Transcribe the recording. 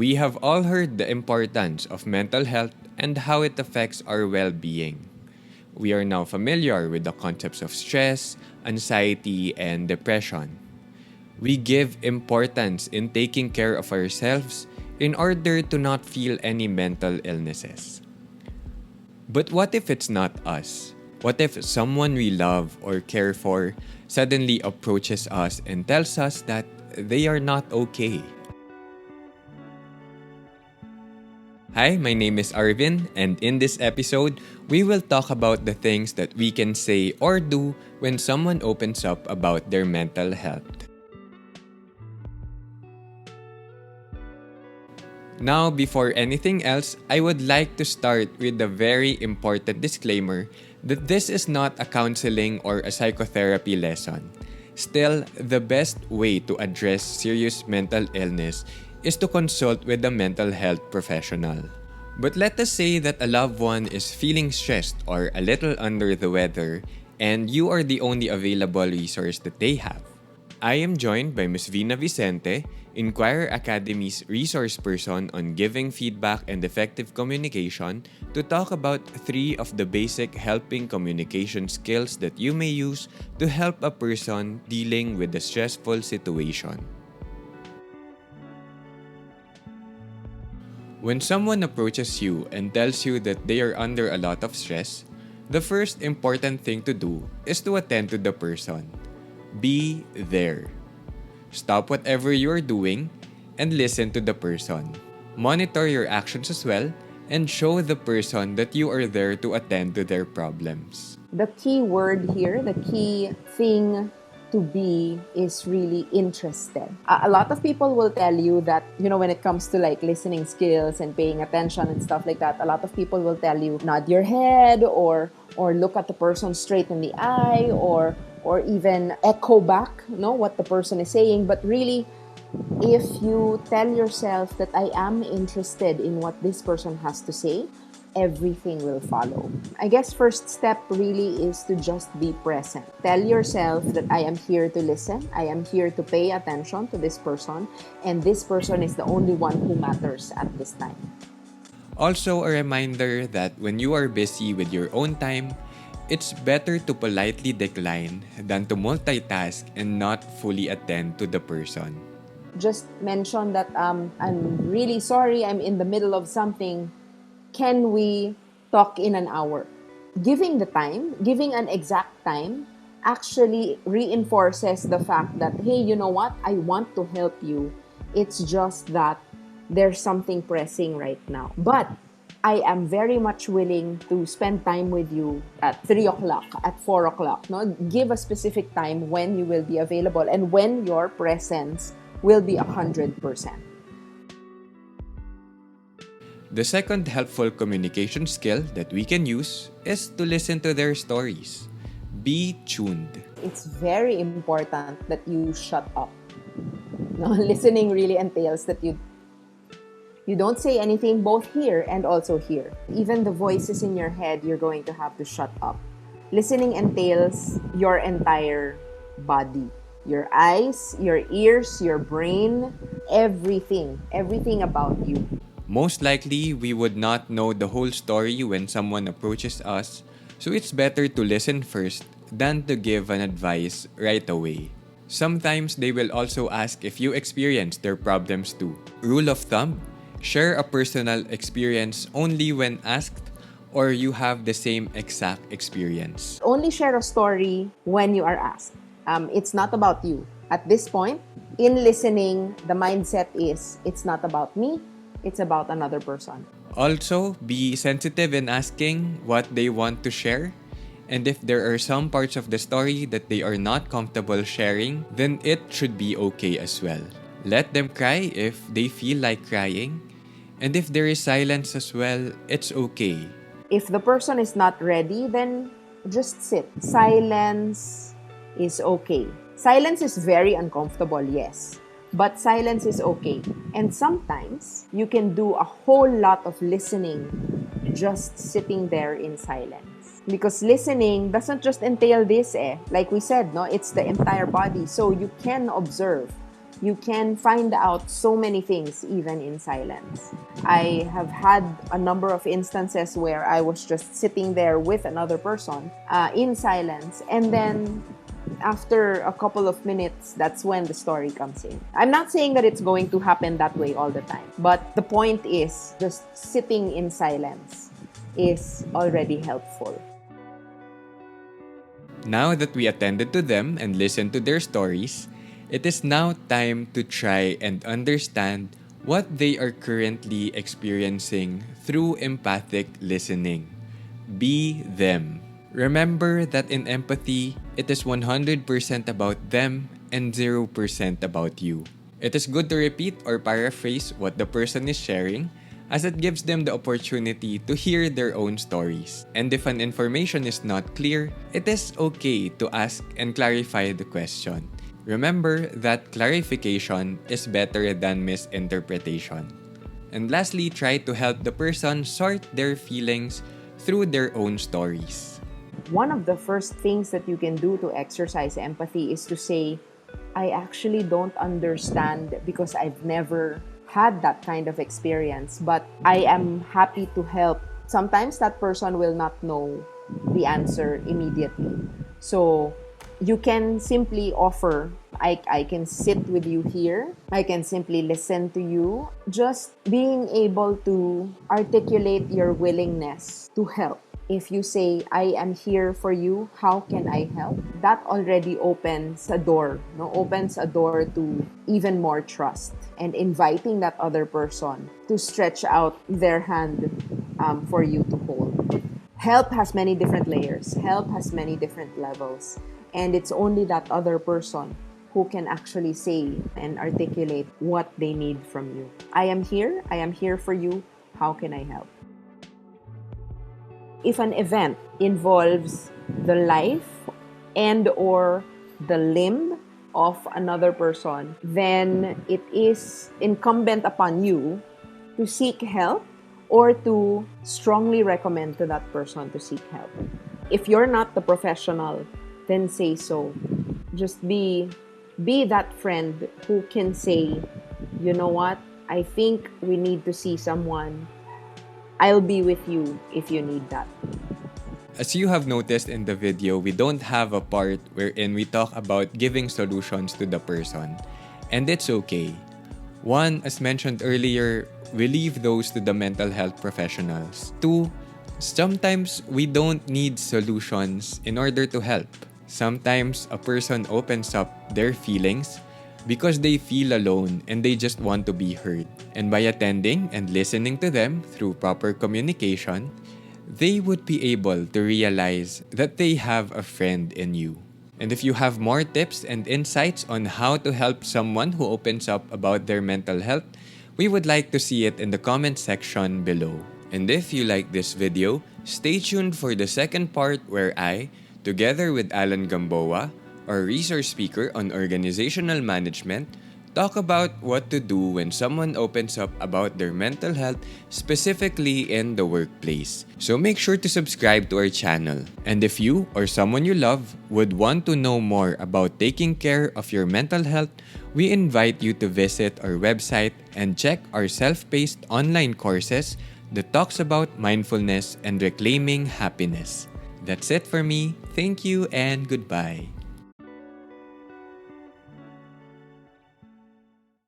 We have all heard the importance of mental health and how it affects our well-being. We are now familiar with the concepts of stress, anxiety, and depression. We give importance in taking care of ourselves in order to not feel any mental illnesses. But what if it's not us? What if someone we love or care for suddenly approaches us and tells us that they are not okay? Hi, my name is Arvin, and in this episode, we will talk about the things that we can say or do when someone opens up about their mental health. Now, before anything else, I would like to start with a very important disclaimer that this is not a counseling or a psychotherapy lesson. Still, the best way to address serious mental illness is to consult with a mental health professional. But let us say that a loved one is feeling stressed or a little under the weather and you are the only available resource that they have. I am joined by Ms. Vina Vicente, Inquirer Academy's resource person on giving feedback and effective communication, to talk about 3 of the basic helping communication skills that you may use to help a person dealing with a stressful situation. When someone approaches you and tells you that they are under a lot of stress, the first important thing to do is to attend to the person. Be there. Stop whatever you are doing and listen to the person. Monitor your actions as well and show the person that you are there to attend to their problems. The key word here, the key thing to be is really interested. A lot of people will tell you that, when it comes to like listening skills and paying attention and stuff like that, a lot of people will tell you nod your head or look at the person straight in the eye or even echo back, what the person is saying. But really, if you tell yourself that I am interested in what this person has to say, everything will follow. I guess first step really is to just be present. Tell yourself that I am here to listen, I am here to pay attention to this person, and this person is the only one who matters at this time. Also, a reminder that when you are busy with your own time, it's better to politely decline than to multitask and not fully attend to the person. Just mention that I'm really sorry, I'm in the middle of something. Can we talk in an hour? Giving the time, giving an exact time, actually reinforces the fact that, hey, you know what? I want to help you. It's just that there's something pressing right now. But I am very much willing to spend time with you at 3 o'clock, at 4 o'clock. No? Give a specific time when you will be available and when your presence will be 100%. The second helpful communication skill that we can use is to listen to their stories. Be tuned. It's very important that you shut up. No, listening really entails that you don't say anything both here and also here. Even the voices in your head, you're going to have to shut up. Listening entails your entire body. Your eyes, your ears, your brain, everything about you. Most likely, we would not know the whole story when someone approaches us, so it's better to listen first than to give an advice right away. Sometimes they will also ask if you experience their problems too. Rule of thumb: share a personal experience only when asked or you have the same exact experience. Only share a story when you are asked. It's not about you. At this point, in listening, the mindset is, it's not about me, it's about another person. Also, be sensitive in asking what they want to share. And if there are some parts of the story that they are not comfortable sharing, then it should be okay as well. Let them cry if they feel like crying. And if there is silence as well, it's okay. If the person is not ready, then just sit. Silence is okay. Silence is very uncomfortable, yes. But silence is okay. And sometimes, you can do a whole lot of listening just sitting there in silence. Because listening doesn't just entail this Like we said, no, it's the entire body. So you can observe You can find out so many things even in silence. I have had a number of instances where I was just sitting there with another person in silence, and then after a couple of minutes, that's when the story comes in. I'm not saying that it's going to happen that way all the time, but the point is just sitting in silence is already helpful. Now that we attended to them and listened to their stories, it is now time to try and understand what they are currently experiencing through empathic listening. Be them. Remember that in empathy, it is 100% about them and 0% about you. It is good to repeat or paraphrase what the person is sharing, as it gives them the opportunity to hear their own stories. And if an information is not clear, it is okay to ask and clarify the question. Remember that clarification is better than misinterpretation. And lastly, try to help the person sort their feelings through their own stories. One of the first things that you can do to exercise empathy is to say, I actually don't understand because I've never had that kind of experience, but I am happy to help. Sometimes that person will not know the answer immediately. So you can simply offer, I can sit with you here. I can simply listen to you. Just being able to articulate your willingness to help. If you say, I am here for you, how can I help? That already opens a door, opens a door to even more trust and inviting that other person to stretch out their hand for you to hold. Help has many different layers. Help has many different levels. And it's only that other person who can actually say and articulate what they need from you. I am here for you, how can I help? If an event involves the life and or the limb of another person, then it is incumbent upon you to seek help or to strongly recommend to that person to seek help. If you're not the professional, then say so. Just be that friend who can say, you know what, I think we need to see someone. I'll be with you if you need that. As you have noticed in the video, we don't have a part wherein we talk about giving solutions to the person. And it's okay. One, as mentioned earlier, we leave those to the mental health professionals. Two, sometimes we don't need solutions in order to help. Sometimes a person opens up their feelings because they feel alone and they just want to be heard. And by attending and listening to them through proper communication, they would be able to realize that they have a friend in you. And if you have more tips and insights on how to help someone who opens up about their mental health, we would like to see it in the comment section below. And if you like this video, stay tuned for the second part where I, together with Alan Gamboa, our resource speaker on organizational management, talk about what to do when someone opens up about their mental health, specifically in the workplace. So make sure to subscribe to our channel. And if you or someone you love would want to know more about taking care of your mental health, we invite you to visit our website and check our self-paced online courses that talks about mindfulness and reclaiming happiness. That's it for me. Thank you and goodbye.